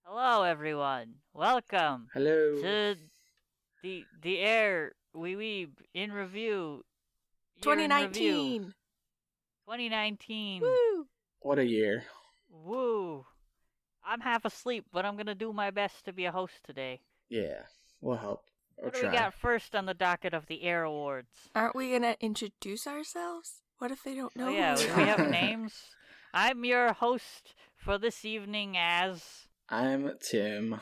Hello, everyone. Welcome Hello. to the AIR We Weeb in review. Year in 2019. review. 2019. Woo! What a year. Woo. I'm half asleep, but I'm gonna do my best to be a host today. Yeah, we'll help. Or What do try. we got first on the docket of the AIR Awards? Aren't we gonna introduce ourselves? What if they don't know? Oh yeah, who we we are? have names. I'm your host for this evening as... I'm Tim.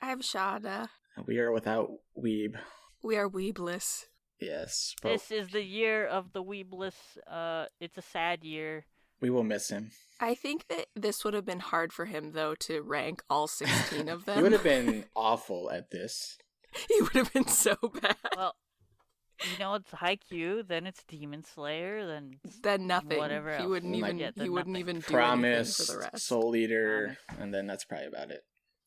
I'm Shawna. We are without Weeb. We are weebless. Yes, but This is the year of the Weebless. It's a sad year. we will miss him. I think that this would have been hard for him, though, to rank all 16 of them. He would have been awful at this. He would have been so bad. Well, you know, it's Haikyuu, then it's Demon Slayer, then Then nothing. whatever He else. wouldn't Like, even. yeah, He then wouldn't nothing. even do Promise, anything for the rest. Soul Eater, and then that's probably about it.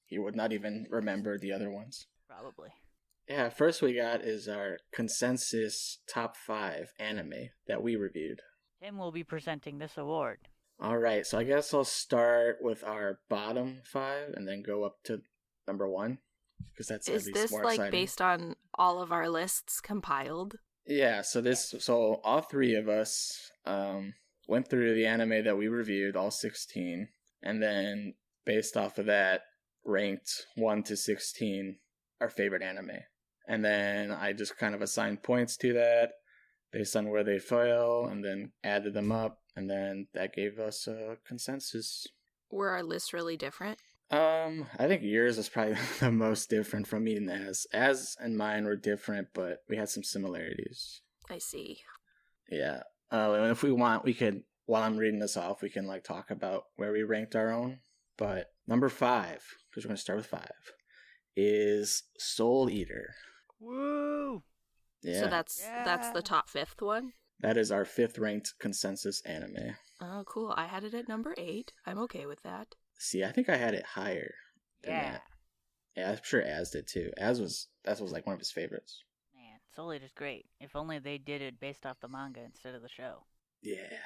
He would not even remember the other ones. Probably. Yeah, first we got is our consensus top 5 anime that we reviewed. Tim will be presenting this award. Alright, so I guess I'll start with our bottom 5 and then go up to number 1. Because that's at Is least this more like exciting. based on all of our lists compiled? Yeah, so all 3 of us went through the anime that we reviewed, all 16, and then based off of that, ranked 1 to 16 our favorite anime. And then I just kind of assigned points to that based on where they fell, and then added them up, and then that gave us a consensus. Were our lists really different? I think yours is probably the most different from me and Az. Az and mine were different, but we had some similarities. I see. Yeah. And if we want, we could, while I'm reading this off, we can like talk about where we ranked our own. But number 5, because we're going to start with 5, is Soul Eater. Woo! Yeah. So that's the top 5th one? That is our 5th ranked consensus anime. Oh, cool. I had it at number 8. I'm okay with that. See, I think I had it higher than Yeah. that. Yeah, I'm sure Az did too. That was like one of his favorites. Man, Soul Eater's great. If only they did it based off the manga instead of the show. Yeah.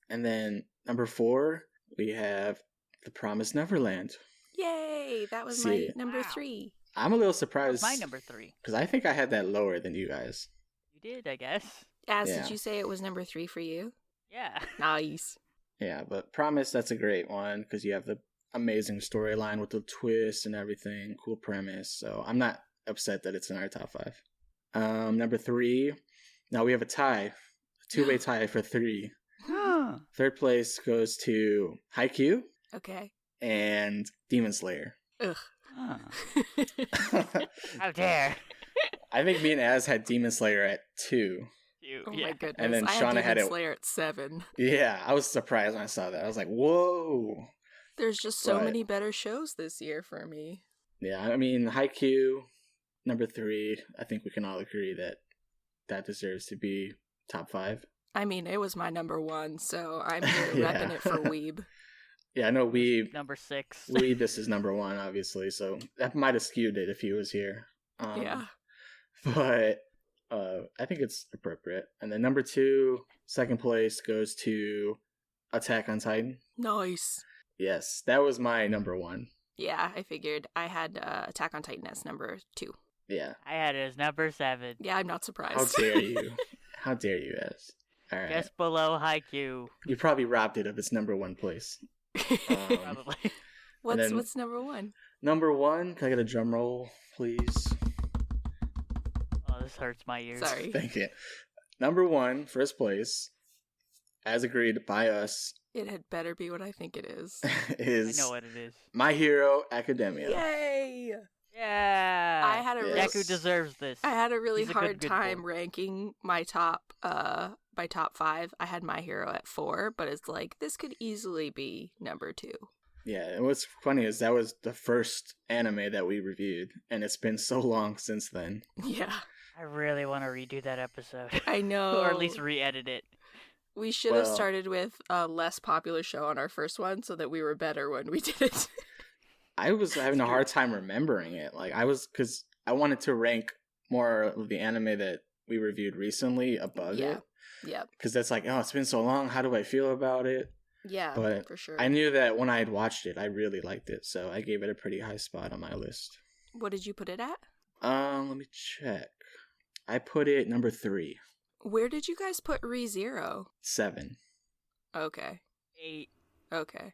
And then number 4, we have The Promised Neverland. Yay! That was See. my number Wow. 3. I'm a little That was surprised. my number 3. Because I think I had that lower than you guys. You did, I guess. Az, Yeah. did you say it was number 3 for you? Yeah. Nice. Yeah, but Promise, that's a great one because you have the amazing storyline with the twist and everything. Cool premise. So I'm not upset that it's in our top 5. Number 3, now we have a tie. A two-way tie for 3. Third place goes to Haikyuu Okay. and Demon Slayer. Ugh. How dare I think me and Az had Demon Slayer at 2. you? Oh Yeah. my goodness. And then I Shawna had had Demon it- Slayer at 7. Yeah, I was surprised when I saw that. I was like, whoa. There's just so But- many better shows this year for me. Yeah, I mean, Haikyuu, number 3, I think we can all agree that deserves to be top 5. I mean, it was my number 1, so I'm here Yeah. repping it for Weeb. Yeah, I know Number 6. this is number 1, obviously, so that might have skewed it if he was here. Yeah. But I think it's appropriate. And then number 2, second place goes to Attack on Titan. Nice. Yes, that was my number 1. Yeah, I figured. I had Attack on Titan as number 2. Yeah. I had it as number 7. Yeah, I'm not How surprised. dare you? How dare you, Az? All right. Just below Haikyuu. You probably robbed it of its number 1 place. Probably. then- What's number 1? Number 1, can I get a drum roll, please? Oh, this hurts my ears. Sorry. Thank you. Number 1, first place, as agreed by us, It had better be what I think it is. I is know what it is. My Hero Academia. Yay! Yeah. I had a Yes. really, Deku deserves this. I had a really He's a good, hard good time boy. ranking my top 5. I had My Hero at 4, but it's like this could easily be number 2. Yeah, and what's funny is that was the first anime that we reviewed, and it's been so long since then. Yeah, I really want to redo that episode. I know. Or at least re-edit it. We should have Well- started with a less popular show on our first one so that we were better when we did it. I was having a hard time remembering it. Because I wanted to rank more of the anime that we reviewed recently above Yeah. it. Yep. Because that's like, oh, it's been so long. How do I feel about it? Yeah, But for sure. I knew that when I had watched it, I really liked it, so I gave it a pretty high spot on my list. What did you put it at? Let me check. I put it number 3. Where did you guys put ReZero? 7. Okay. 8. Okay.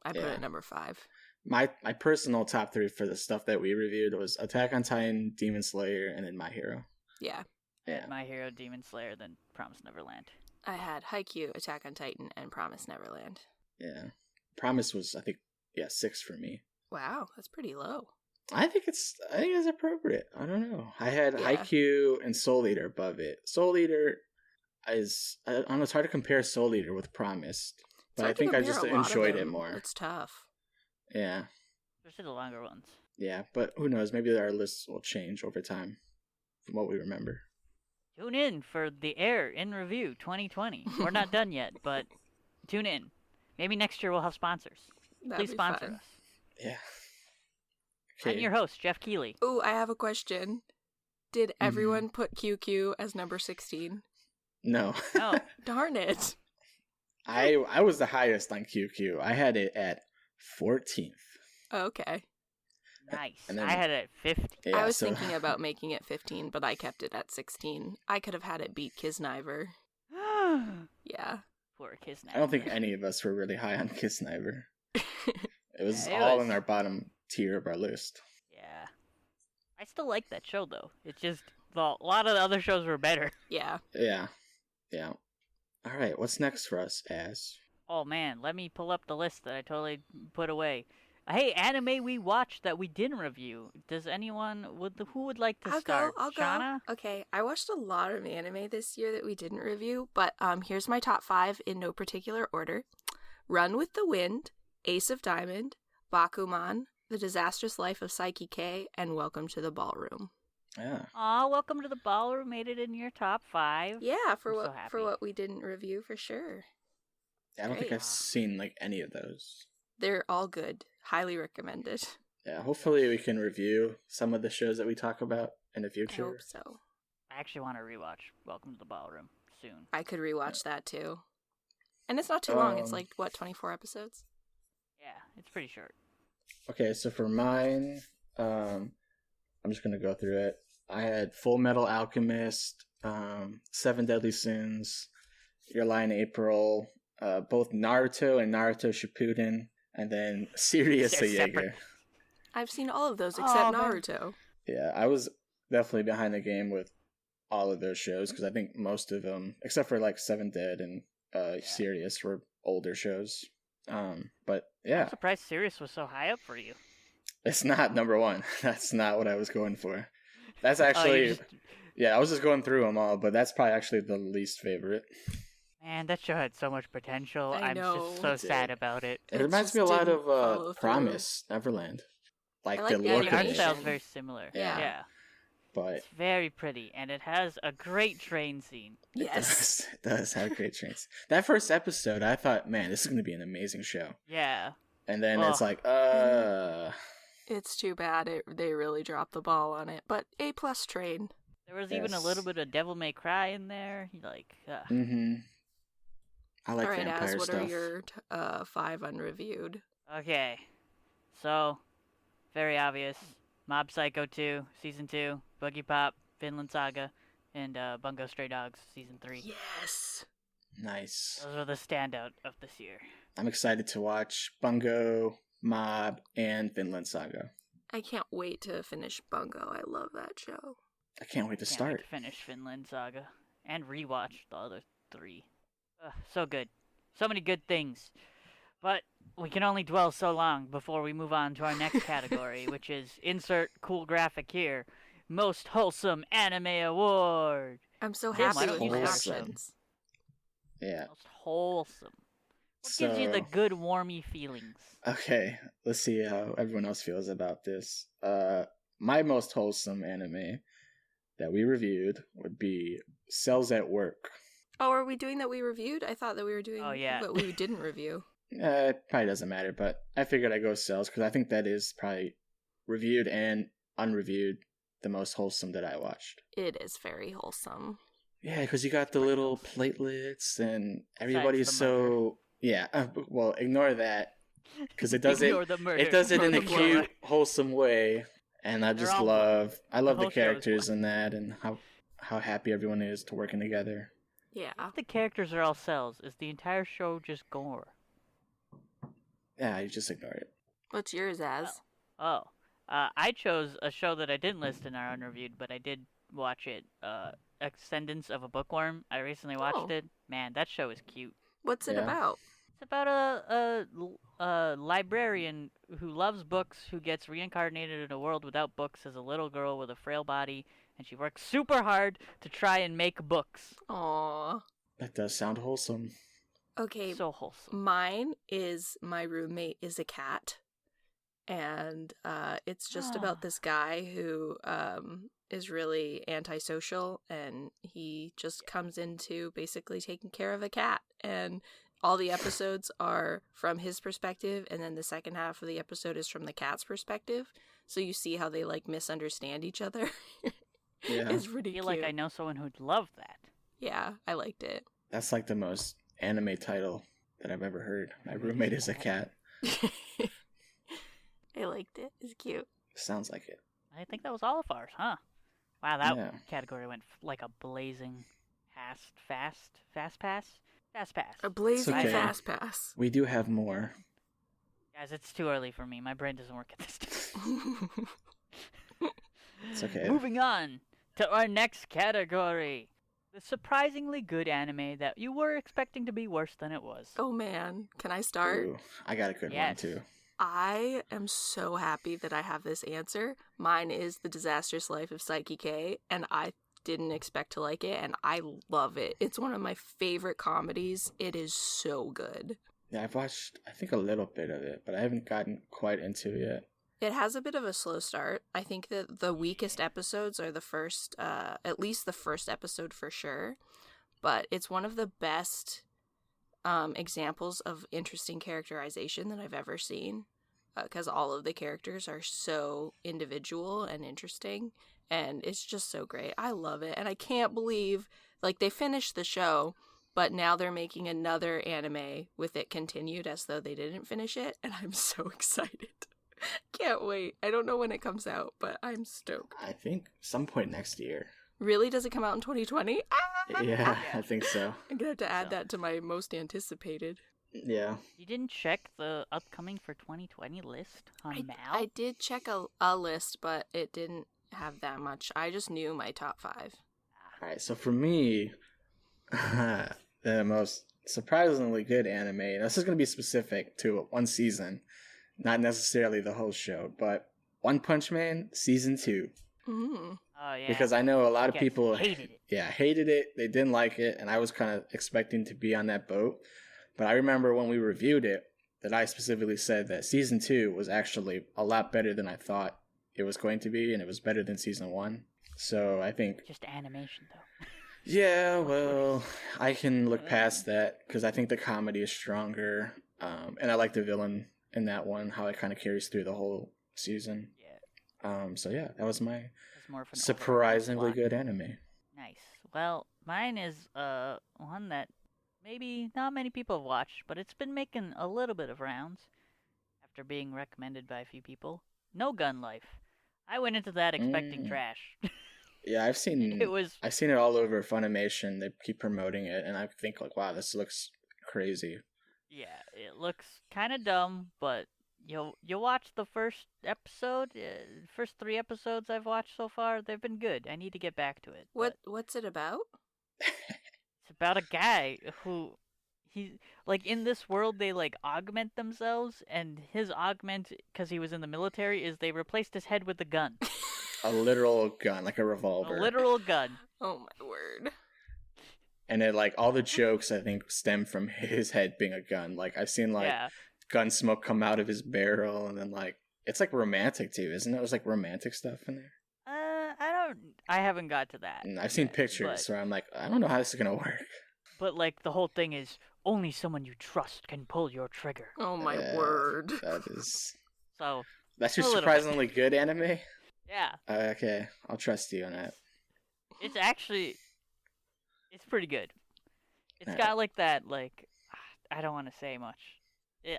I put Yeah. it number 5. My personal top 3 for the stuff that we reviewed was Attack on Titan, Demon Slayer, and then My Hero. Yeah. Yeah. My Hero, Demon Slayer, then Promise Neverland. I had Haikyuu, Attack on Titan, and Promise Neverland. Yeah. Promise was, I think, 6 for me. Wow, that's pretty low. I think it's appropriate. I don't know. I had Yeah. Haikyuu and Soul Eater above it. Soul Eater is, I don't know, it's hard to compare Soul Eater with Promised, but I think I just enjoyed it more. It's tough. Yeah. Especially the longer ones. Yeah, but who knows? Maybe our lists will change over time from what we remember. Tune in for the AIR in Review 2020. We're not done yet, but tune in. Maybe next year we'll have sponsors. That'd Please be sponsor fun. us. Yeah. I'm your host, Jeff Keeley. Ooh, I have a question. Did everyone put QQ as number 16? No. No. Darn it. I was the highest on QQ. I had it at 14th. Okay. Nice. And then- I had it at 50. Yeah, I was so- thinking about making it 15, but I kept it at 16. I could have had it beat Kisniver. Yeah. Poor Kiss I don't think any of us were really high on Kisniver. It was Yeah, it all was- in our bottom tier of our list. Yeah. I still like that show, though. It's just, a lot of the other shows were better. Yeah. Yeah. Yeah. All right, what's next for us, Az? Oh, man. Let me pull up the list that I totally put away. Hey, anime we watched that we didn't review. Does anyone, who would like to start? I'll Shawna? go. Okay, I watched a lot of anime this year that we didn't review, but here's my top 5 in no particular order. Run with the Wind, Ace of Diamond, Bakuman, The Disastrous Life of Psyche K, and Welcome to the Ballroom. Yeah. Aw, Welcome to the Ballroom made it in your top 5. Yeah, for I'm so what happy. for what we didn't review for sure. I don't think Great. I've seen any of those. They're all good. Highly recommended. Yeah, hopefully we can review some of the shows that we talk about in the I future. hope so. I actually want to rewatch Welcome to the Ballroom soon. I could rewatch that too. And it's not too long. It's Um, like, what, 24 episodes? Yeah, it's pretty short. Okay, so for mine, I'm just gonna go through it. I had Full Metal Alchemist, 7 Deadly Sins, Your Lie in April, both Naruto and Naruto Shippuden, and then Sirius They're a separate. Jaeger. I've seen all of those Oh, except man. Naruto. Yeah, I was definitely behind the game with all of those shows because I think most of them, except for like Seven Dead and Sirius, were older shows. But yeah, I'm surprised Sirius was so high up for you. it's not number 1. That's not what I was going for. That's Oh, you actually, just- yeah, I was just going through them all, but that's probably actually the least favorite. Man, that show had so much potential. I I'm know, just so it sad did. It about it. It reminds just me a lot didn't of follow through. Promise Neverland, like I like the the Yeah, look the of art it. style's very similar. Yeah. Yeah. But It's very pretty, and it has a great train scene. Yes. it does have great trains. That first episode, I thought, man, this is going to be an amazing show. Yeah. And then it's Ugh. like, It's too bad they really dropped the ball on it. But A+ train. There was even a little Yes. bit of Devil May Cry in there. Like, mm-hmm. I like All right, vampire Az, what stuff. are your 5 unreviewed? Okay. So, very obvious. Mob Psycho 2, Season 2, Boogie Pop, Vinland Saga, and Bungo Stray Dogs, Season 3. Yes. Nice. Those are the standout of this year. I'm excited to watch Bungo, Mob, and Vinland Saga. I can't wait to finish Bungo. I love that show. I can't wait to Can't wait start. to finish Vinland Saga and rewatch the other 3. So good. So many good things. But we can only dwell so long before we move on to our next category, which is insert cool graphic here. Most Wholesome Anime Award. I'm so Tim, why happy don't with you my start? options. Yeah. Most wholesome. What gives you the So- good, warmy feelings? Okay, let's see how everyone else feels about this. My most wholesome anime that we reviewed would be Cells at Work. Oh, are we doing that we reviewed? I thought that we were doing Oh, yeah. what we didn't review. It probably doesn't matter, but I figured I'd go Cells because I think that is probably reviewed and unreviewed the most wholesome that I watched. It is very wholesome. Yeah, because you got the little platelets and everybody's the murder. so Yeah, well, ignore that because it does Ignore it. the murder. It does it in a Ignore the cute, murder. whole way, and I They're just all love. I love the whole show is characters in that, and how happy everyone is to working together. Yeah. If the characters are all cells, is the entire show just gore? Yeah, you just ignore it. What's yours as? Oh. I chose a show that I didn't list in our unreviewed, but I did watch it. Ascendance of a Bookworm. I recently watched Oh. it. Man, that show is cute. What's it Yeah. about? It's about a librarian who loves books who gets reincarnated in a world without books as a little girl with a frail body, and she works super hard to try and make books. Aw. That does sound wholesome. Okay, So wholesome. mine is my roommate is a cat. And it's just about this guy who is really antisocial, and he just comes into basically taking care of a cat. And all the episodes are from his perspective, and then the second half of the episode is from the cat's perspective. So you see how they like misunderstand each other. Yeah. It's I pretty feel cute. like I know someone who'd love that. Yeah, I liked it. That's like the most anime title that I've ever heard. My roommate is a cat. I liked it. It's cute. Sounds like it. I think that was all of ours, huh? Wow, that Yeah. category went like a blazing fast pass. A blazing okay. fast pass. We do have more. Guys, it's too early for me. My brain doesn't work at this time. It's okay. Moving on to our next category. The surprisingly good anime that you were expecting to be worse than it was. Oh man, can I start? Ooh, I got a good one Yes. too. I am so happy that I have this answer. Mine is The Disastrous Life of Psyche K, and I didn't expect to like it, and I love it. It's one of my favorite comedies. It is so good. Yeah, I've watched, I think, a little bit of it, but I haven't gotten quite into it yet. It has a bit of a slow start. I think that the weakest episodes are the first, at least the first episode for sure. But it's one of the best examples of interesting characterization that I've ever seen. Because all of the characters are so individual and interesting. And it's just so great. I love it. And I can't believe, like, they finished the show, but now they're making another anime with it continued as though they didn't finish it. And I'm so excited. Can't wait. I don't know when it comes out, but I'm stoked. I think some point next year. Really? Does it come out in 2020? Yeah, I think so. I'm gonna have to add So. that to my most anticipated. Yeah. You didn't check the upcoming for 2020 list on Mal? I did check a list, but it didn't have that much. I just knew my top 5. All right, so for me, the most surprisingly good anime, and this is going to be specific to one season, not necessarily the whole show, but One Punch Man Season 2. Mm. Oh, yeah. Because I know a lot of You guys people hated it. Yeah, hated it. They didn't like it, and I was kind of expecting to be on that boat. But I remember when we reviewed it, that I specifically said that Season 2 was actually a lot better than I thought it was going to be, and it was better than Season 1. So I think, Just animation, though. yeah, well, I can look past that, because I think the comedy is stronger, and I like the villain in that one, how it kind of carries through the whole season. Yeah. So yeah, that was my It's more of an surprisingly overall plot. good anime. Nice. Well, mine is one that maybe not many people have watched, but it's been making a little bit of rounds after being recommended by a few people. No Gun Life. I went into that expecting trash. Yeah, I've seen It it all over Funimation. They keep promoting it, and I think like, wow, this looks crazy. Yeah, it looks kind of dumb, but you'll watch the first episode. First 3 episodes I've watched so far, they've been good. I need to get back to it. but What's it about? It's about a guy who he like in this world they like augment themselves, and his augment, because he was in the military, is they replaced his head with a gun, A literal gun, like a a revolver. literal gun. Oh my word. And it like all the jokes I think stem from his head being a gun. Like I've seen like Yeah, gun smoke come out of his barrel, and then like it's like romantic too, isn't it? It was like romantic stuff in there. I haven't got to that. And I've seen yet, pictures, so I'm like, I don't know how this is gonna work. but like the whole thing is only someone you trust can pull your trigger. Oh my Uh, word. So That's your A little bit. surprisingly good anime. yeah, Okay, I'll trust you on that. it's actually it's pretty good. It's Alright. got like that like I don't want to say much.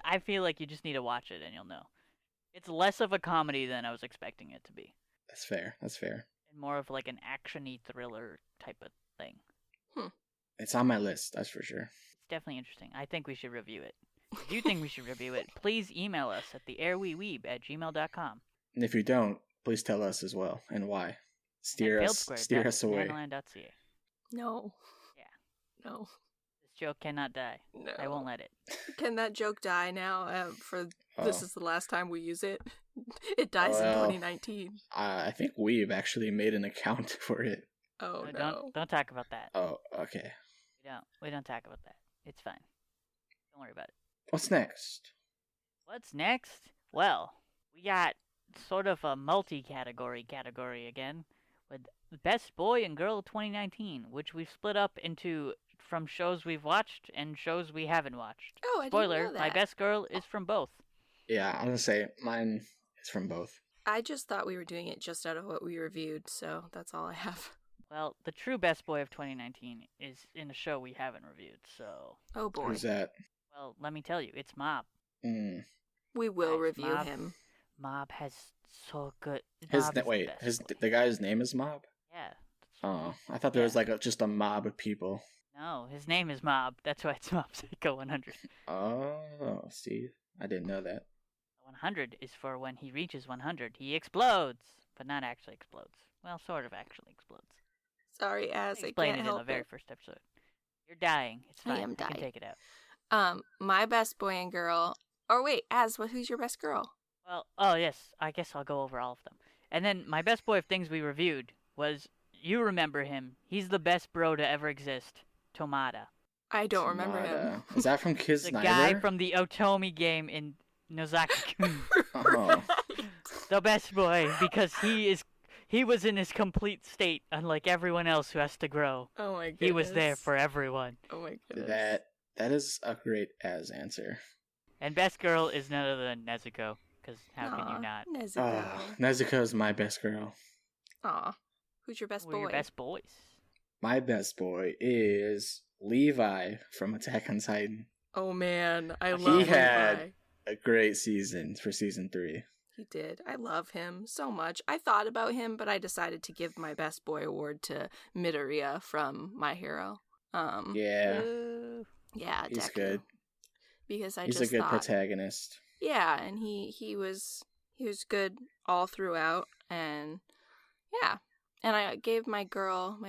I feel like you just need to watch it and you'll know. It's less of a comedy than I was expecting it to be, That's fair. That's fair. and more of like an actiony thriller type of thing. It's on my list. That's for sure. It's definitely interesting. I think we should review it. If you think we should review it, please email us at theairweweeb@gmail.com. And if you don't, please tell us as well and why. Steer us away. Nanoland.ca. No. Yeah. No. This joke cannot die. No. I won't let it. Can that joke die now? This Oh. is the last time we use it. It dies in Well. 2019. I think we've actually made an account for it. Oh No, no. Don't talk about that. Oh, okay. We don't talk about that. It's fine. Don't worry about it. What's next? What's next? Well, we got sort of a multi-category category again with Best Boy and Girl 2019, which we've split up into from shows we've watched and shows we haven't watched. Oh, I Spoiler, didn't know that. my Best Girl is from both. Yeah, I'm gonna say mine is from both. I just thought we were doing it just out of what we reviewed, so that's all I have. Well, the true Best Boy of 2019 is in a show we haven't reviewed, so... Oh boy. Who's that? Well, let me tell you, it's Mob. Mm. We will Guys, review Mob. him. Mob has so good... His Mob is the best boy. the guy's name is Mob. Yeah. Oh, I thought there was Yeah. like just a mob of people. No, his name is Mob. That's why it's Mob Psycho 100. Oh, Steve, I didn't know that. 100 is for when he reaches 100, he explodes, but not actually explodes. Well, sort of actually explodes. Sorry, Az, I Explained can't it in the help very it. first episode. You're dying. It's I fine. am I can dying. take it out. My best boy and girl. Or wait, Az, who's your best girl? Well, oh yes, I guess I'll go over all of them. And then my best boy of things we reviewed was, you remember him. He's the best bro to ever exist. Tomata. I don't remember him. Tamada. Is that from Kiss The Snyder? guy from the Otomi game in Nozaki-kun. Oh. The best boy, because he was in his complete state, unlike everyone else who has to grow. Oh my goodness. He was there for everyone. Oh my goodness. That is a great as answer. And best girl is none other than Nezuko, because how can you not? Nezuko. Nezuko is my best girl. Aw. Who's your best Who boy? are your best boys? My best boy is Levi from Attack on Titan. Oh man, I He love had- Levi. A great season for season 3. He did. I love him so much. I thought about him, but I decided to give my best boy award to Midoriya from My Hero. Yeah, Ooh. Yeah, he's Deku. good. Because I He's just a good thought, protagonist. yeah, and he was good all throughout, and yeah, and I gave my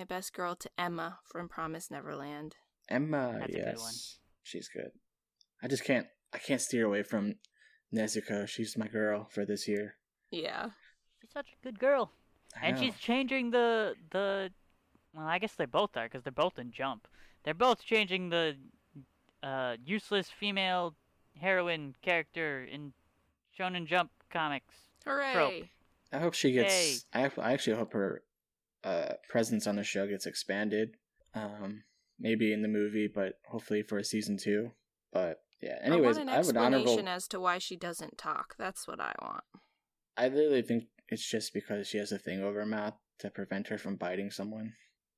best girl, to Emma from Promise Neverland. Emma, That's a good one. yes, she's good. I can't steer away from Nezuko. She's my girl for this year. Yeah, She's such a good girl. I And know. she's changing the well, I guess they both are, because they're both in Jump. They're both changing the useless female heroine character in Shonen Jump comics. hooray! Trope. I hope she Yay. gets. I actually hope her presence on the show gets expanded. Maybe in the movie, but hopefully for a season 2. But yeah. Anyways, I want an I have an honorable. explanation as to why she doesn't talk. That's what I want. I literally think it's just because she has a thing over her mouth to prevent her from biting someone.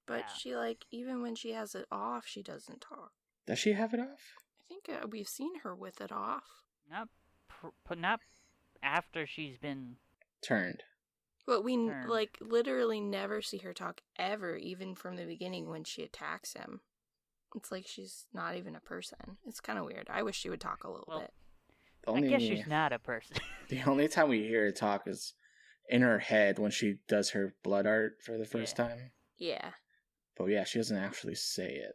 But Yeah. she even when she has it off, she doesn't talk. Does she have it off? I think we've seen her with it off. Not after she's been. Turned. But we Turned. literally never see her talk ever, even from the beginning when she attacks him. It's like she's not even a person. It's kind of weird. I wish she would talk a little Well, bit. The I guess she's not a person. The only time we hear her talk is in her head when she does her blood art for the first time. Yeah. But yeah, she doesn't actually say it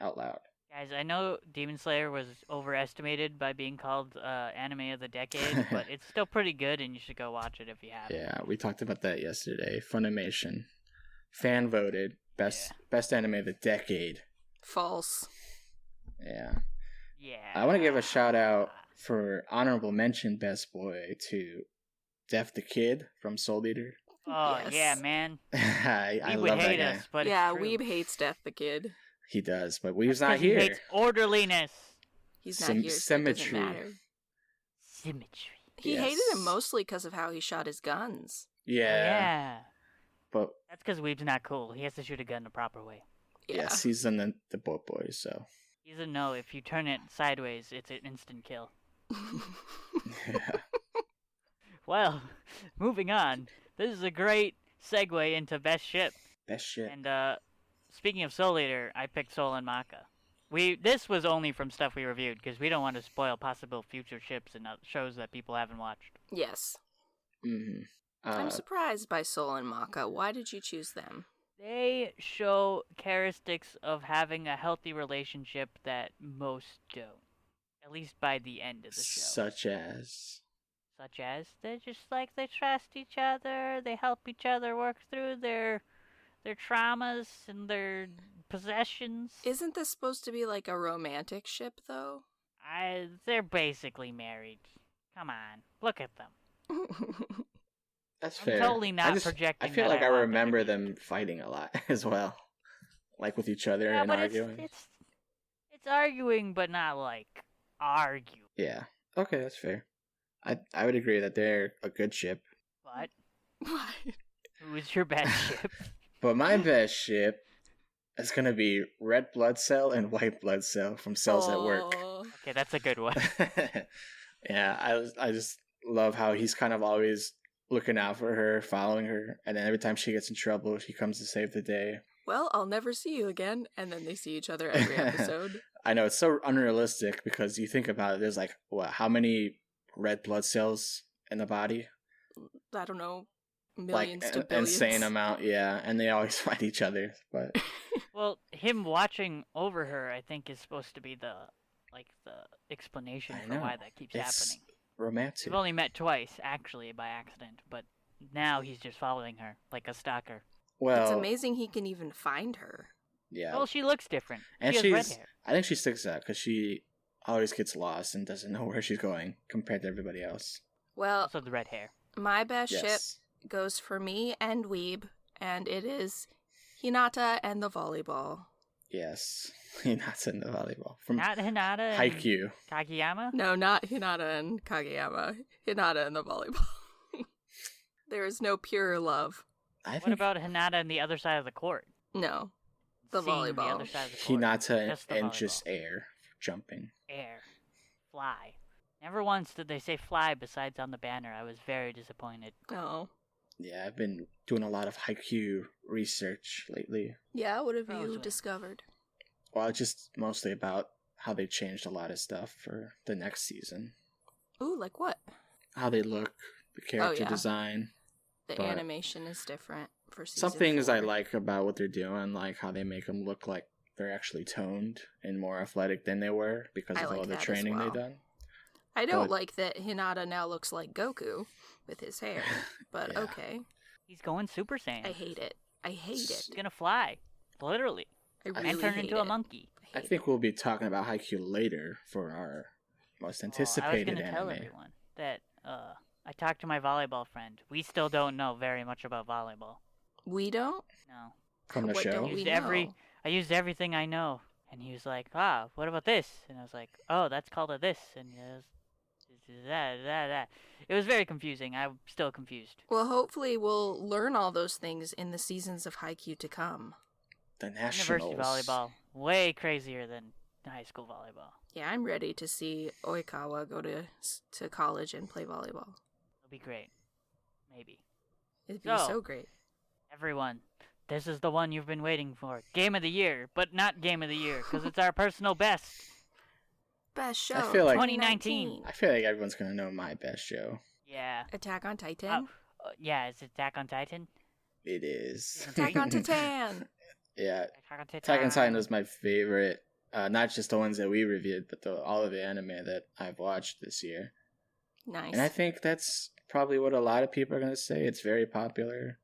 out loud. Guys, I know Demon Slayer was overestimated by being called anime of the decade, but it's still pretty good, and you should go watch it if you haven't. Yeah, we talked about that yesterday. Funimation fan voted best anime of the decade. False. Yeah. Yeah. I want to give a shout out for honorable mention best boy to Def the Kid from Soul Eater. Oh Yes. yeah, man. I He love would that hate guy. us, but Yeah, it's true. Weeb hates Death the Kid. He does, but Weeb's That's not 'cause he here. hates orderliness. He's not here, so it Symmetry. doesn't matter. Symmetry. He Yes. hated him mostly because of how he shot his guns. Yeah, but That's because Weeb's not cool. He has to shoot a gun the proper way. Yeah. yes, he's in the boat boys, so He's a no. If you turn it sideways, it's an instant kill. Yeah. Well, moving on. This is a great segue into best ship. Best ship. And speaking of Soul Eater, I picked Soul and Maka. This was only from stuff we reviewed because we don't want to spoil possible future ships and shows that people haven't watched. Yes. Mm-hmm. I'm surprised by Sol and Maka. Why did you choose them? They show characteristics of having a healthy relationship that most don't. At least by the end of the show. Such as They're just like they trust each other, they help each other work through their traumas and their possessions. Isn't this supposed to be like a romantic ship, though? They're basically married. Come on, look at them. that's I'm fair. totally not projecting I feel that like I I want them to remember be. them fighting a lot as well, like with each other Yeah, and but arguing. it's arguing, but not like argue. Yeah. Okay, that's fair. I would agree that they're a good ship. But What? who's your best ship? But my best ship is gonna be Red Blood Cell and White Blood Cell from Cells at Work. Oh. Okay, that's a good one. Yeah, I just love how he's kind of always looking out for her, following her, and then every time she gets in trouble, he comes to save the day. Well, I'll never see you again, and then they see each other every episode. I know it's so unrealistic because you think about it. There's like how many red blood cells in the body? I don't know, millions like to billions. insane amount, yeah. And they always fight each other, but Well, him watching over her, I think, is supposed to be the explanation I for know. why that keeps It's happening. romantic. We've only met twice, actually, by accident, but now he's just following her like a stalker. Well, It's amazing he can even find her. yeah. Well, she looks different. And she has red she's, hair. I think she sticks out because she always gets lost and doesn't know where she's going compared to everybody else. Well, Also the red hair. my best ship Yes. goes for me and Weeb, and it is Hinata and the volleyball. Yes. Hinata in the volleyball. From Not Hinata and Haikyuu. Kageyama? No, not Hinata and Kageyama. Hinata and the volleyball. There is no pure love. I What think about Hinata and the other side of the court? No. The Seeing volleyball. The other side of the court. Hinata Just the and volleyball. just air jumping. Air. Fly. Never once did they say fly besides on the banner. I was very disappointed. Oh. Yeah, I've been doing a lot of Haikyuu research lately. Yeah, what have you Frozen. discovered? Well, it's just mostly about how they changed a lot of stuff for the next season. Ooh, like what? How they look, the character yeah. design. The But animation is different for season Some things 4. I like about what they're doing, like how they make them look like they're actually toned and more athletic than they were because I of like all the that as training well. they've done. I don't but- like that Hinata now looks like Goku with his hair, but Yeah. okay. He's going Super Saiyan. I hate it. I hate it. He's gonna fly. Literally. I really And turn hate into it. a monkey. I hate think we'll be talking about Haikyuu later for our most anticipated I was gonna tell anime. everyone that I talked to my volleyball friend. We still don't know very much about volleyball. it. We don't? No. From the What show? don't we Used every know? I used everything I know. And he was like, what about this? And I was like, oh, that's called a this. And he was, that. It was very confusing. I'm still confused. Well, hopefully we'll learn all those things in the seasons of Haikyuu to come. The Nationals. University volleyball, way crazier than high school volleyball. Yeah, I'm ready to see Oikawa go to college and play volleyball. It'll be great. Maybe. It'd be So- so great. Everyone, this is the one you've been waiting for. Game of the year, but not game of the year, because it's our personal best. Best show. I feel like- 2019. I feel like everyone's gonna know my best show. Yeah. Attack on Titan. Yeah, is it Attack on Titan? It is. Attack on Titan. Yeah, Attack on Titan. Attack on Titan was my favorite. Not just the ones that we reviewed, but all of the anime that I've watched this year. Nice. And I think that's probably what a lot of people are gonna say. It's very popular,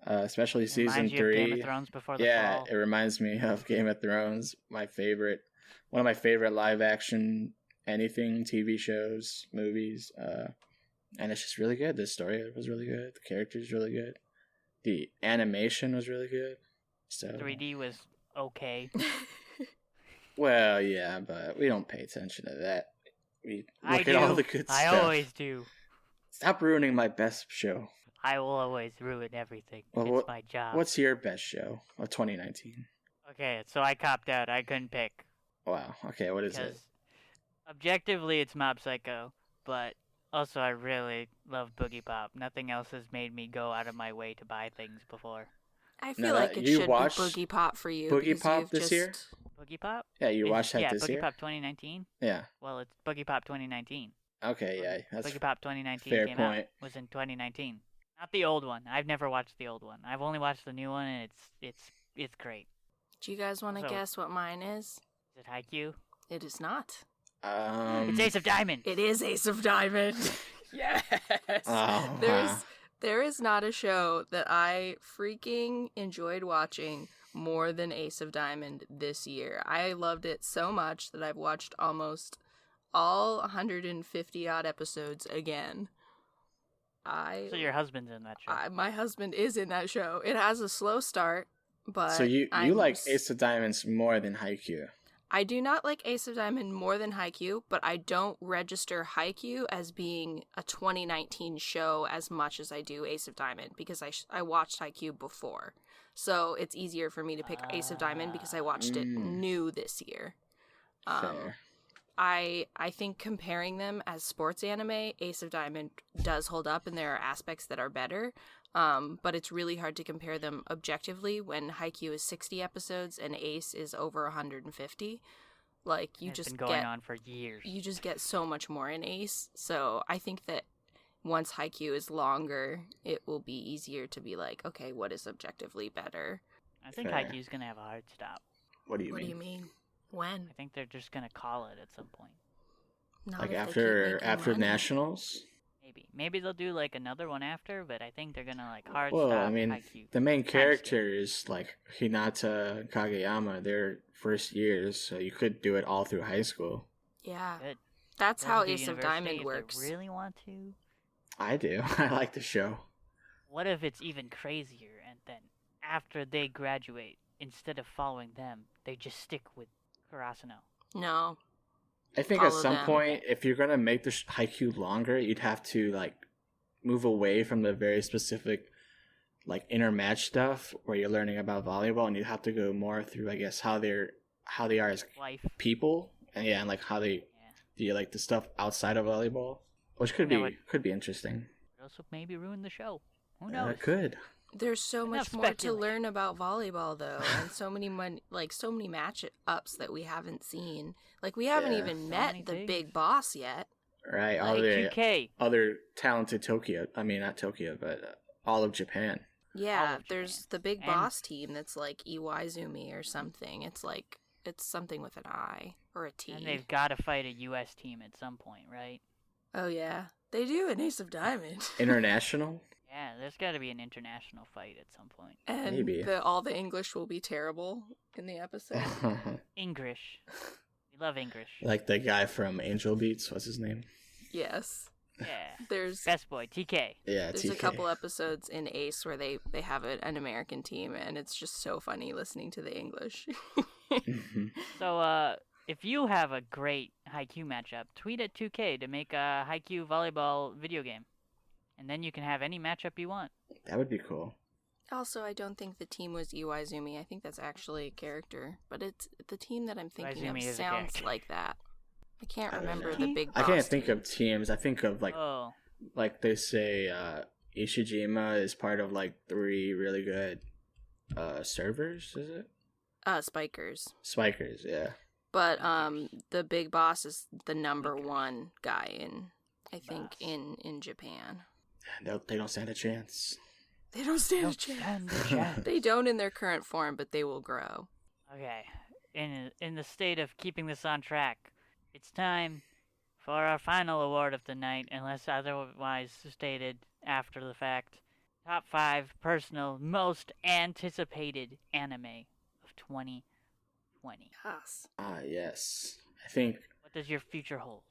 especially season Reminds you of 3. Game of Thrones before the Yeah, fall. it reminds me of Game of Thrones. One of my favorite live action anything TV shows, movies. And it's just really good. The story was really good. The characters really good. The animation was really good. So 3D was okay. well, yeah, but we don't pay attention to that. We I look do. at all the good I stuff. always do. Stop ruining my best show. I will always ruin everything. Well, it's my job. What's your best show of 2019? Okay, so I copped out. I couldn't pick. Wow. Okay, what is it? Because objectively, it's Mob Psycho, but also I really love Boogie Pop. Nothing else has made me go out of my way to buy things before. I No, feel like it you should watched be Boogie Pop for you Boogie because Pop you've this just year? Boogie Pop? Yeah, you watched that yeah, this Boogie year? Pop 2019. Yeah. Well, it's Boogie Pop 2019. Okay, yeah, that's Boogie Pop 2019 fair came point. out. Was in 2019. Not the old one. I've never watched the old one. I've only watched the new one, and it's great. Do you guys want to So- guess what mine is? Is it Haikyuu? It is not. It's Ace of Diamonds. It is Ace of Diamond. Yes. Oh, There is not a show that I freaking enjoyed watching more than Ace of Diamond this year. I loved it so much that I've watched almost all 150 odd episodes again. So your husband's in that show. My husband is in that show. It has a slow start, but so you I'm like Ace of Diamonds more than Haikyuu. I do not like Ace of Diamond more than Haikyuu, but I don't register Haikyuu as being a 2019 show as much as I do Ace of Diamond because I watched Haikyuu before. So it's easier for me to pick Ace of Diamond because I watched it new this year. Fair. I think comparing them as sports anime, Ace of Diamond does hold up and there are aspects that are better. But it's really hard to compare them objectively when Haikyuu is 60 episodes and Ace is over 150. Like It's been going on for years. You just get so much more in Ace. So I think that once Haikyuu is longer, it will be easier to be like, okay, what is objectively better? I think Fair. Haikyuu's gonna have a hard stop. What do you What mean? do you mean? When? I think they're just gonna call it at some point. Not Like if they keep after making money. nationals? Maybe they'll do like another one after, but I think they're gonna like hard Well, stop I mean, Haikyuu. the main Time character is like Hinata and Kageyama. Their first years, so you could do it all through high school. Yeah. Good. That's Go how to Ace of university Diamond if works. They really want to. I do. I like the show. What if it's even crazier and then after they graduate, instead of following them, they just stick with Karasuno? No. I think at Follow some them. point, if you're gonna make the Haikyuu longer, you'd have to like move away from the very specific like intermatch stuff where you're learning about volleyball, and you'd have to go more through, I guess, how they are as Life. people, and like how they Yeah. do like the stuff outside of volleyball, which could That be would- interesting. It also maybe ruin the show. Who Yeah, knows? it could. There's so Enough much more to speculation. learn about volleyball, though, and so many so many match-ups that we haven't seen. Like we haven't Yeah. even So met many the things. big boss yet. Right, all Like the QK. other talented Tokyo. I mean, not Tokyo, but all of Japan. Yeah, of there's Japan. the big And- boss team that's like Iwaizumi or something. It's like it's something with an I or a T. And they've got to fight a U.S. team at some point, right? Oh yeah, they do in Ace of Diamond. International. Yeah, there's got to be an international fight at some point. And Maybe. all the English will be terrible in the episode. English. We love English. Like the guy from Angel Beats. What's his name? Yes, Yeah. there's Best boy, TK. Yeah, There's TK. a couple episodes in Ace where they have an American team, and it's just so funny listening to the English. Mhm. So, if you have a great Haikyuu matchup, tweet at 2K to make a Haikyuu volleyball video game. And then you can have any matchup you want. That would be cool. Also, I don't think the team was Iwaizumi. I think that's actually a character, but it's the team that I'm thinking Iwaizumi of is a sounds character. like that. I can't I don't remember know. the big. I boss can't think team. of teams. I think of Oh, like they say Ishijima is part of like 3 really good servers, is it? Spikers. Spikers, yeah. But the big boss is the number one guy in, I think, Boss. in Japan. They don't stand a chance. They don't stand a don't chance. stand a chance. They don't in their current form, but they will grow. Okay, in the state of keeping this on track, it's time for our final award of the night, unless otherwise stated after the fact. Top 5 personal most anticipated anime of 2020. Yes. Ah, yes. I think What does your future hold?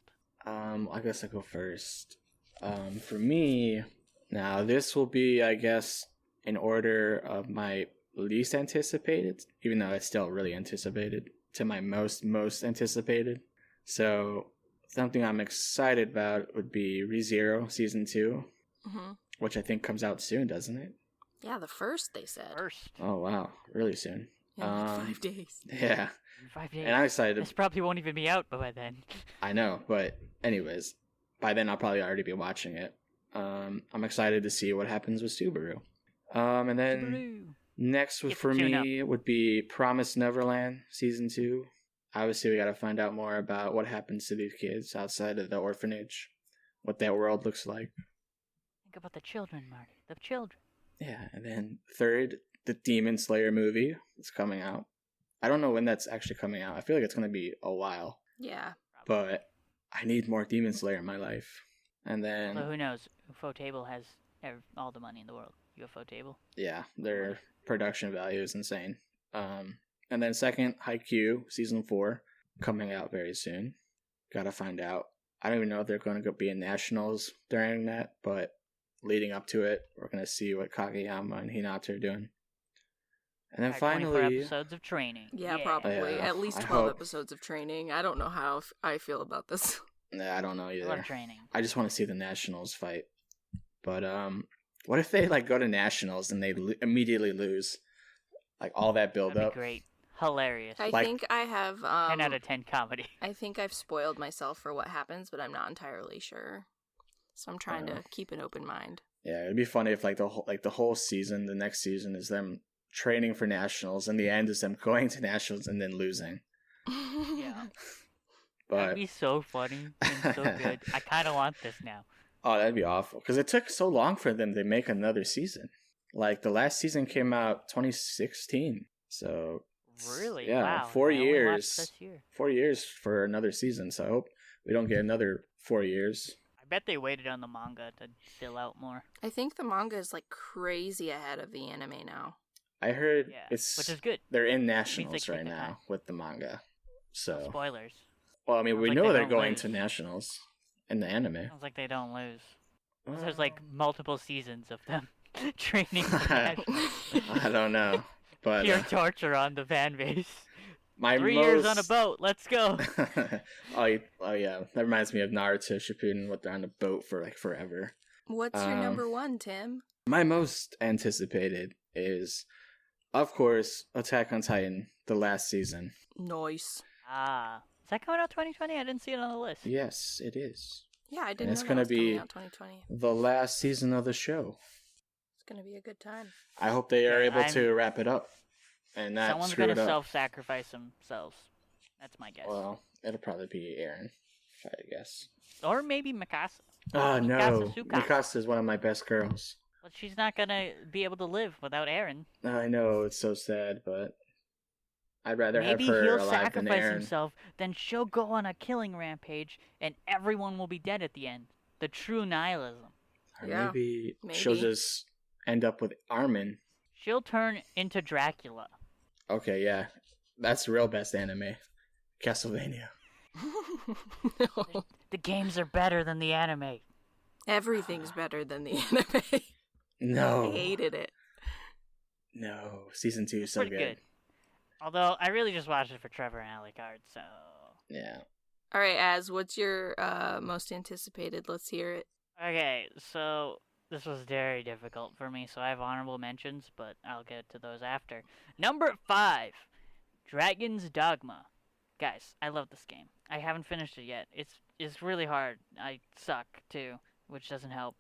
I guess I'll go first. For me, now this will be, I guess, in order of my least anticipated, even though it's still really anticipated, to my most anticipated. So something I'm excited about would be ReZero Season 2, hmm which I think comes out soon, doesn't it? Yeah, the first they said. First. Oh, wow. Really soon. In like 5 days. Yeah, In 5 days. and I'm excited. This probably won't even be out by then. I know, but anyways, by then I'll probably already be watching it. I'm excited to see what happens with Subaru. And then Subaru. next Get for the tune up. me would be Promised Neverland Season 2. Obviously, we got to find out more about what happens to these kids outside of the orphanage, what that world looks like. Think about the children, Marty. The children. Yeah, and then third, the Demon Slayer movie is coming out. I don't know when that's actually coming out. I feel like it's going to be a while, Yeah. but I need more Demon Slayer in my life. And then, Although who knows? UFO Table has all the money in the world. UFO Table. yeah, their production value is insane. And then second, Haikyuu Season 4 coming out very soon. Gotta find out. I don't even know if they're going to be in nationals during that, but leading up to it, we're going to see what Kageyama and Hinata are doing. And then Our 24 finally, episodes of training. Yeah, probably. Yeah, At least I 12 hope. episodes of training. I don't know how I feel about this. nah, I don't know I either. love training. I just want to see the nationals fight. But what if they like go to nationals and they immediately lose? Like all that build That'd up. be great. Hilarious. I Like- think I have 10 out of 10 comedy. I think I've spoiled myself for what happens, but I'm not entirely sure. So I'm trying to keep an open mind. Yeah, it'd be funny if like the whole season, the next season is them training for nationals, and the end is them going to nationals and then losing. Yeah. But That'd be so funny and so good. I kind of want this now. oh, that'd be awful because it took so long for them to make another season. Like the last season came out 2016, so Really? yeah, Wow. 4 I only watched years. This year. 4 years for another season. So I hope we don't get another 4 years. I bet they waited on the manga to fill out more. I think the manga is like crazy ahead of the anime now. I heard Yeah, it's which is good. they're in they nationals take right their now time. with the manga. So Spoilers. well, I mean, Sounds we like know they they're don't going lose. to nationals in the anime. Sounds like they don't lose. There's like multiple seasons of them training for I nationals. don't know, but Pure torture on the fan base. my 3 most... years on a boat. Let's go. oh yeah, that reminds me of Naruto Shippuden. What they're on a boat for like forever. What's your number one, Tim? My most anticipated is, of course, Attack on Titan, the last season. Nice. Is that coming out 2020? I didn't see it on the list. Yes, it is. Yeah, I didn't it's know gonna that was coming be out 2020. the last season of the show. It's gonna be a good time. I hope they are Okay, able I'm- to wrap it up and not Someone's screw gonna it up. self-sacrifice themselves. That's my guess. Well, it'll probably be Aaron, if I had to guess. Or maybe Mikasa. Oh no, Mikasa Tsukasa. Mikasa is one of my best girls. But she's not gonna be able to live without Eren. I know it's so sad, but I'd rather Maybe have her he'll alive than sacrifice Aaron. himself, then she'll go on a killing rampage, and everyone will be dead at the end. The true nihilism. Or Yeah, maybe she'll maybe. just end up with Armin. She'll turn into Dracula. Okay, yeah, that's the real best anime, Castlevania. No. The games are better than the anime. Everything's better than the anime. No, I hated it. no, season 2 is It's so pretty good. good. Although, I really just watched it for Trevor and Alucard, so... Yeah. All right, Az, what's your most anticipated? Let's hear it. Okay, so this was very difficult for me, so I have honorable mentions, but I'll get to those after. Number 5, Dragon's Dogma. Guys, I love this game. I haven't finished it yet. It's really hard. I suck too, which doesn't help.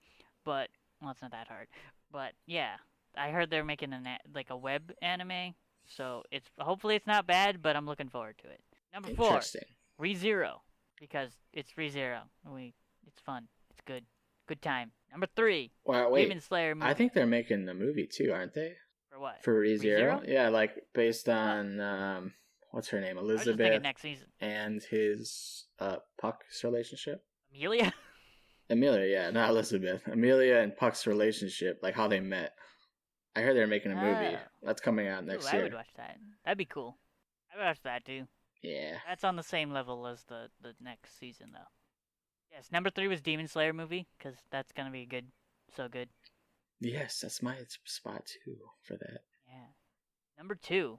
But well, it's not that hard. But yeah, I heard they're making a web anime, so hopefully it's not bad, but I'm looking forward to it. Number 4, Interesting. ReZero, because it's ReZero. It's fun. It's good. Good time. Number 3, Well, wait. Demon Slayer movie. I think they're making a movie too, aren't they? For what? For ReZero? ReZero? Yeah, like based on what's her name, I was just Elizabeth, thinking next season. and his Puck's relationship. Amelia? Amelia, yeah, not Elizabeth. Amelia and Puck's relationship, like how they met. I heard they're making a movie. Oh. That's coming out next Ooh, year. I would watch that. That'd be cool. I would watch that too. Yeah. That's on the same level as the next season, though. Yes, number 3 was Demon Slayer movie, because that's going to be good. So good. Yes, that's my spot too for that. Yeah. Number 2,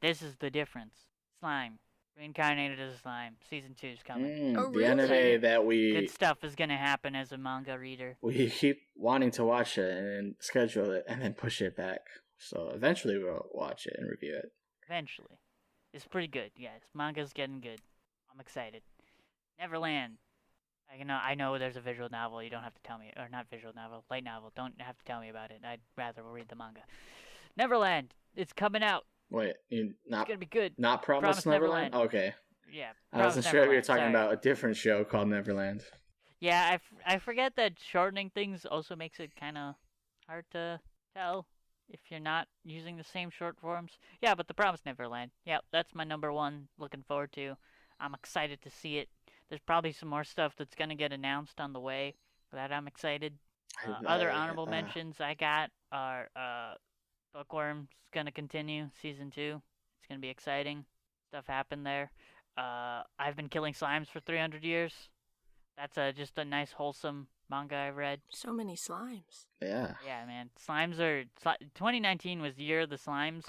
this is the difference. Slime. Reincarnated as a slime. Season 2 is coming. Oh, The really? anime that Good we stuff is going to happen as a manga reader. keep wanting to watch it and schedule it and then push it back. So eventually we'll watch it and review it. Eventually. It's pretty good, yes. Manga's getting good. I'm excited. Neverland. I know there's a visual novel. You don't have to tell me. Or not visual novel. Light novel. Don't have to tell me about it. I'd rather read the manga. Neverland. It's coming out. Wait, you It's not gonna be good. not Promised Promised Neverland? Neverland. Okay. Yeah. I wasn't Promised sure if you were Neverland, talking sorry. about a different show called Neverland. Yeah, I forget that shortening things also makes it kind of hard to tell if you're not using the same short forms. Yeah, but The Promised Neverland. Yeah, that's my number one. Looking forward to. I'm excited to see it. There's probably some more stuff that's gonna get announced on the way that I'm excited. Other honorable mentions I got are Bookworm's gonna continue season 2. It's gonna be exciting. Stuff happened there. I've been killing slimes for 300 years. That's just a nice wholesome manga I read. So many slimes. Yeah. Yeah, man. 2019 was the year of the slimes,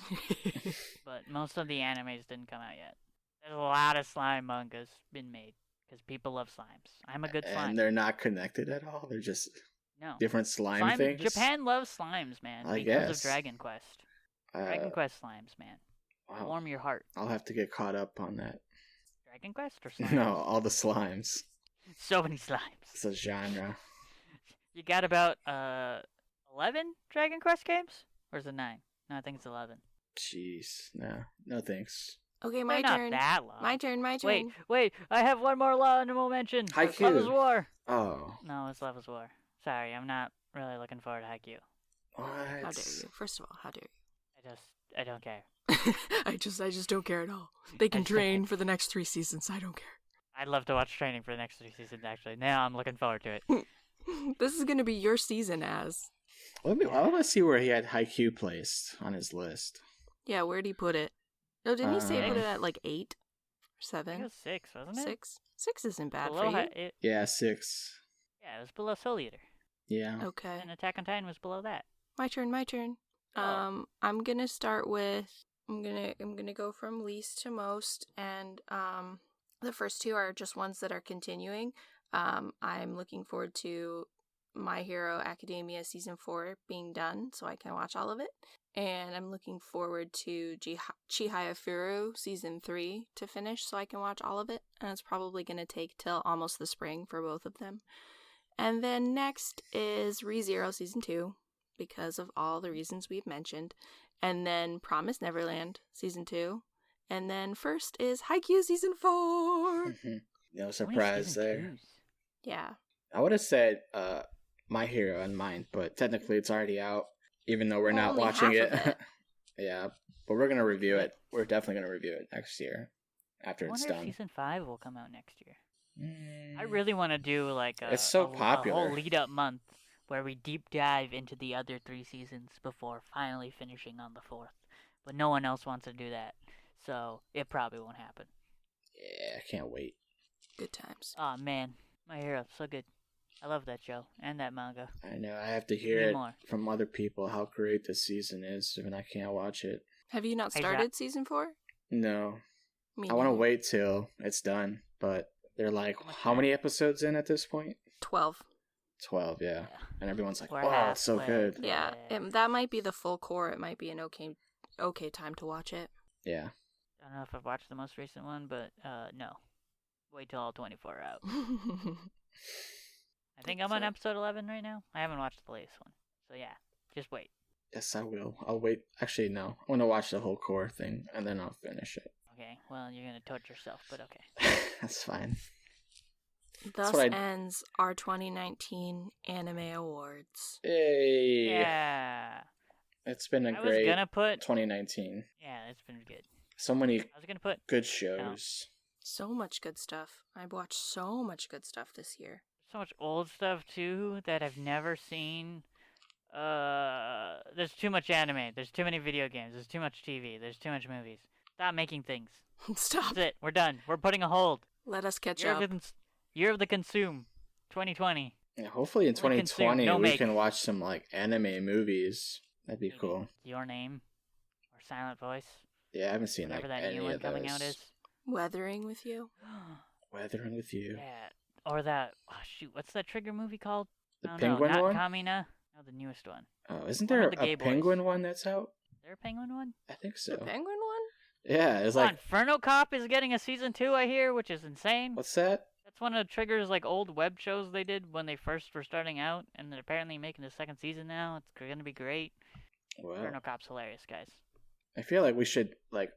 but most of the animes didn't come out yet. There's a lot of slime mangas been made because people love slimes. I'm a good slime. And they're not connected at all. They're just No. different slime things. Japan loves slimes, man, I because guess. of Dragon Quest. Dragon Quest slimes, man. Wow. Warm your heart. I'll have to get caught up on that. Dragon Quest or slimes? No, all the slimes. So many slimes. It's a genre. You got about 11 Dragon Quest games? Or is it 9? No, I think it's 11. Jeez. No thanks. Okay, They're my not turn. that long. My turn. Wait, I have one more honorable mention. Haikyuu. Love is War. Oh. No, it's Love is War. Sorry, I'm not really looking forward to Haikyuu. What? How dare you? First of all, how dare I don't care. you? I just don't care at all. They can I just- train for the next 3 seasons. I don't care. I'd love to watch training for the next 3 seasons, actually. Now I'm looking forward to it. This is gonna be your season, as. I want to see where he had Haikyuu placed on his list. Yeah, where'd he put it? No, didn't he say he put it at like 8 or I think it 7? was 6, wasn't it? 6? 6 isn't bad Below for you. Yeah, 6. Yeah, it was below Soul Eater. Yeah. Okay. And Attack on Titan was below that. My turn. Oh. I'm gonna start with I'm gonna go from least to most, and the first 2 are just ones that are continuing. I'm looking forward to My Hero Academia season 4 being done, so I can watch all of it, and I'm looking forward to Chihaya Furu season 3 to finish, so I can watch all of it, and it's probably gonna take till almost the spring for both of them. And then next is ReZero season 2, because of all the reasons we've mentioned. And then Promised Neverland season 2. And then first is Haikyuu season 4. No surprise Season there. twos. Yeah. I would have said My Hero and mine, but technically it's already out, even though we're not Only watching half it. of it. Yeah, but we're gonna review it. We're definitely gonna review it next year after I it's wonder if done. season 5 will come out next year. Mm. I really want to do like It's so a popular. whole lead up month where we deep dive into the other 3 seasons before finally finishing on the 4th. But no one else wants to do that, so it probably won't happen. Yeah, I can't wait. Good times. Oh man, My Hero, so good. I love that show and that manga. I know. I have to hear Me it more. from other people how great this season is, and I can't watch it. Have you not Hey, started season 4? No, Me I want to neither. wait till it's done, but they're like, How much how time? many episodes in at this point? 12. 12, yeah. And everyone's like, We're wow, it's so halfway. good. Yeah, that might be the full core. It might be an okay time to watch it. Yeah. I don't know if I've watched the most recent one, but no. Wait till all 24 are out. I think I'm on episode 11 right now. I haven't watched the latest one. So yeah, just wait. Yes, I will. I'll wait. Actually, no. I want to watch the whole core thing, and then I'll finish it. Okay, well, you're going to torture yourself, but okay. That's fine. Thus what I- ends our 2019 Anime Awards. Hey! Yeah. It's been a I was great going to put... 2019. Yeah, it's been good. So many I was going to put... good shows. So much good stuff. I've watched so much good stuff this year. So much old stuff, too, that I've never seen. There's too much anime. There's too many video games. There's too much TV. There's too much movies. Stop making things. Stop. That's it. We're done. We're putting a hold. Let us catch Year up. of, the Year of the Consume. 2020. Yeah, hopefully in Only 2020 consume, no we make. can watch some like anime movies. That'd be Maybe cool. Your Name. Or Silent Voice. Yeah, I haven't seen Whatever like that any new one of coming those. out is. Weathering with you. Weathering with You. Yeah. Or that... Oh, shoot. What's that Trigger movie called? The I don't penguin know. Not one? Kamina. No, the newest one. Oh, isn't One there with the a gay boys. penguin one that's out? Is there a penguin one? I think so. The penguin one? Yeah, it's Come like, on, Inferno Cop is getting a season 2, I hear, which is insane. what's that? That's one of Trigger's like old web shows they did when they first were starting out, and they're apparently making a second season now. It's gonna be great. Well, Inferno Cop's hilarious, guys. I feel like we should like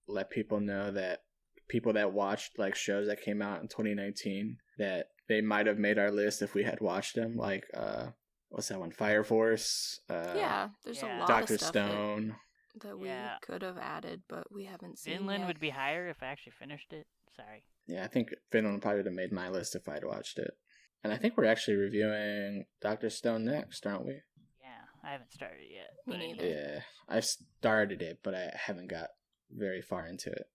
let people know that people that watched like shows that came out in 2019 that they might have made our list if we had watched them. Like, what's that one? Fire Force. Yeah, there's Yeah. a lot Doctor of stuff Stone. that we Yeah. could have added, but we haven't seen Vinland yet. would be higher if I actually finished it. Sorry. Yeah, I think Finland probably would have made my list if I'd watched it. And I think we're actually reviewing Doctor Stone next, aren't we? Yeah, I haven't started it yet. Me but I neither. need- Yeah, I started it, but I haven't got very far into it.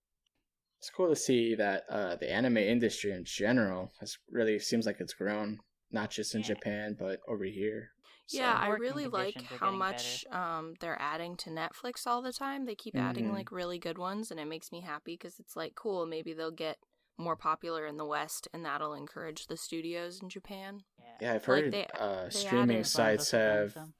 It's cool to see that the anime industry in general has really seems like it's grown, not just in Yeah. Japan but over here. So, Yeah, I Working really like conditions are how getting much they're adding to Netflix all the time. They keep adding Mhm. like really good ones, and it makes me happy because it's like cool. Maybe they'll get more popular in the West, and that'll encourage the studios in Japan. yeah, I've Like, heard they streaming added- As long as sites they're doing have some.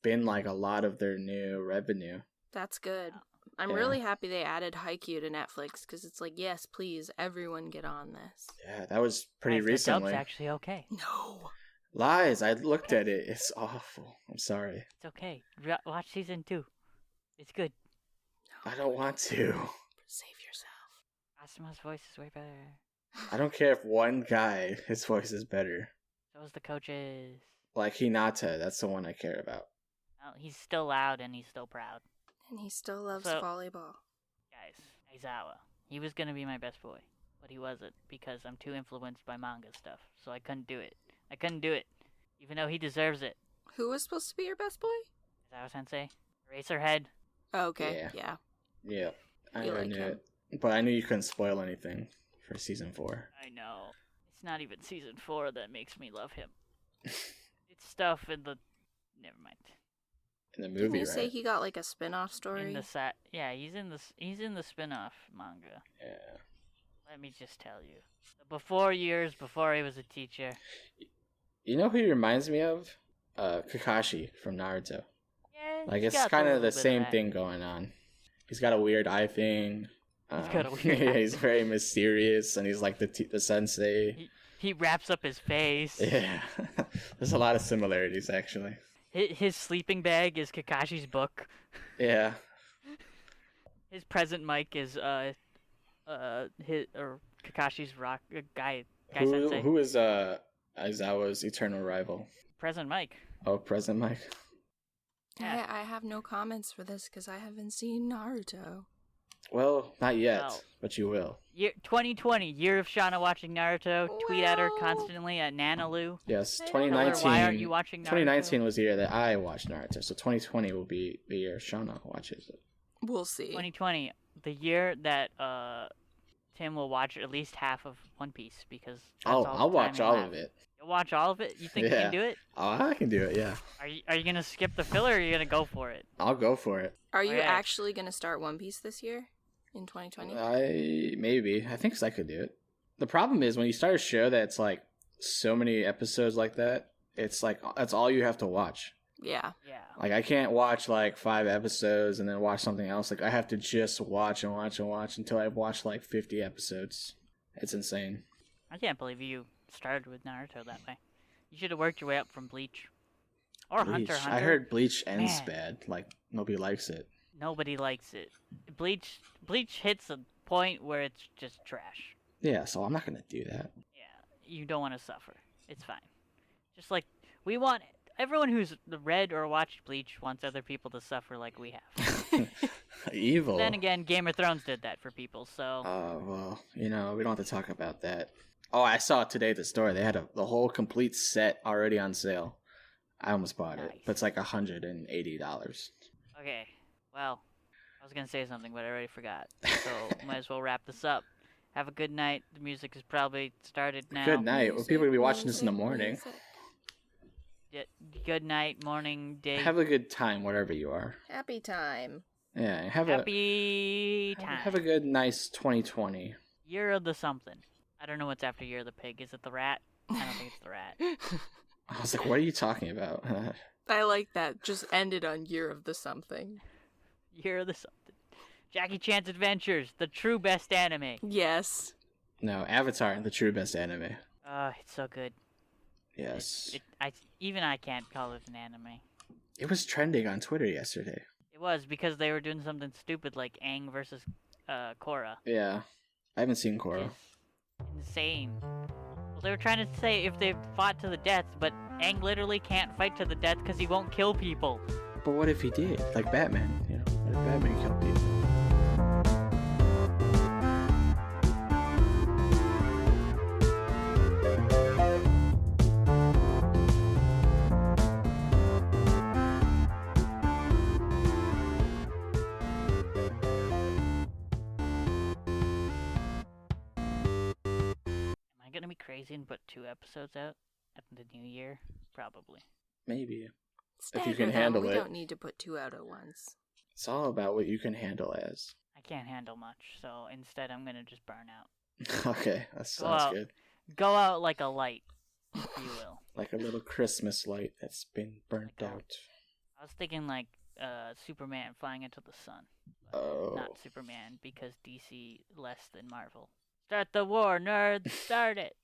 been like a lot of their new revenue. That's good. I'm Yeah. really happy they added Haikyuu to Netflix because it's like, yes, please, everyone get on this. Yeah, that was pretty Guys, the recently. dub's actually okay. No. Lies, I looked at it. It's awful. I'm sorry. It's okay. Watch season 2. It's good. I don't want to. Save yourself. Asuma's voice is way better. I don't care if one guy, his voice is better. So is the coaches. Like Hinata, that's the one I care about. Well, he's still loud and he's still proud. And he still loves So- volleyball. Guys, Aizawa. He was gonna be my best boy, but he wasn't because I'm too influenced by manga stuff. So I couldn't do it. Even though he deserves it. Who was supposed to be your best boy? Aizawa Sensei, Eraserhead. Oh, okay, Yeah. yeah. Yeah, I We already like knew him. it. But I knew you couldn't spoil anything for season 4. I know. It's not even season 4 that makes me love him. It's stuff in the. Never mind. In the Didn't movie, you right? say he got like a spin-off story? In the set, yeah, he's in the spin-off manga. Yeah. Let me just tell you, the before years before he was a teacher. You know who he reminds me of? Kakashi from Naruto. Yeah, Like, he's it's got kind a of the little bit same that. thing going on. He's got a weird eye thing. He's got a weird yeah, eye he's thing. very mysterious, and he's like the sensei. He wraps up his face. Yeah, there's a lot of similarities actually. His sleeping bag is Kakashi's book. Yeah, His present mic is Kakashi's rock guy sensei. who is Aizawa's eternal rival? Present mic. Oh, present Mike. Yeah. I have no comments for this because I haven't seen Naruto. Well, not yet, Well. but you will. 2020, year of Shawna watching Naruto. Tweet at her Well. constantly at Nanalu. Yes, I don't Tell her 2019. why aren't you watching Naruto? 2019 was the year that I watched Naruto, so 2020 will be the year Shawna watches it. We'll see. 2020, the year that Tim will watch at least half of One Piece because that's all the I'll watch time all he'll of have. it. You'll watch all of it? You think you Yeah. can do it? Oh, I can do it. Yeah, Are you gonna skip the filler or are you gonna go for it? I'll go for it. Are you Okay. actually going to start One Piece this year? In 2020? I think I could do it. The problem is when you start a show that's like so many episodes like that, it's like that's all you have to watch. Yeah. Yeah. Like I can't watch like 5 episodes and then watch something else. Like I have to just watch and watch and watch until I've watched like 50 episodes. It's insane. I can't believe you started with Naruto that way. You should have worked your way up from Bleach. Or Bleach. Hunter x Hunter. I heard Bleach ends Man. bad. Like nobody likes it. Nobody likes it. Bleach hits a point where it's just trash. Yeah, so I'm not gonna do that. Yeah, you don't want to suffer. It's fine. Just like we want everyone who's read or watched Bleach wants other people to suffer like we have. Evil. Then again, Game of Thrones did that for people, so Well, we don't have to talk about that. Oh, I saw today at the store. They had the whole complete set already on sale. I almost bought it, Nice. but it's like $180. okay. Well, I was gonna say something, but I already forgot. So might as well wrap this up. Have a good night. The music is probably started now. Good night. Well, people will be watching this in the Music, morning. music. Yeah, good night, morning, day. Have a good time wherever you are. Happy time. Yeah, Happy time. have a good, nice 2020. Year of the something. I don't know what's after Year of the Pig. Is it the rat? I don't think it's the rat. I was like, what are you talking about? I like that. Just ended on year of the something. Year of the something. Jackie Chan's Adventures, the true best anime. Yes. No, Avatar, the true best anime. It's so good. Yes. Even I can't call it an anime. It was trending on Twitter yesterday. It was because they were doing something stupid like Aang versus Korra. Yeah. I haven't seen Which Korra. is insane. Well, they were trying to say if they fought to the death, but Aang literally can't fight to the death because he won't kill people. But what if he did? Like Batman, you know? What if Batman killed people? Am I gonna be crazy and put 2 episodes out at the new year? Probably. Maybe. Stagger you can them. handle we it. don't need to put 2 out at once. It's all about what you can handle as. I can't handle much, so instead I'm gonna just burn out. Okay, that Go sounds out. good. Go out like a light, if you will. Like a little Christmas light that's been burnt Like a- out. I was thinking like Superman flying into the sun. Oh. Not Superman, because DC less than Marvel. Start the war, nerds! Start it!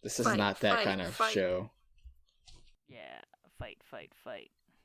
This is Fight, not that fight, kind of fight. show. Yeah, fight, fight, fight.